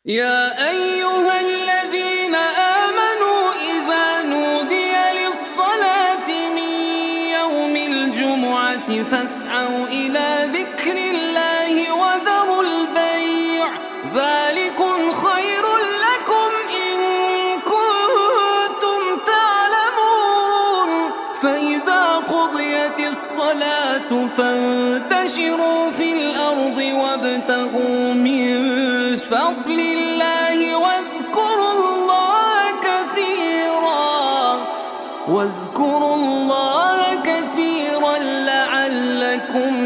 يا أيها الذين آمنوا إذا نودي للصلاة من يوم الجمعة فاسعوا إلى ذكر الله وذروا البيع ذلكم خير لكم إن كنتم تعلمون فإذا قضيت الصلاة فانتشروا في الأرض وابتغوا من فضل الله واذكروا الله كثيرا لعلكم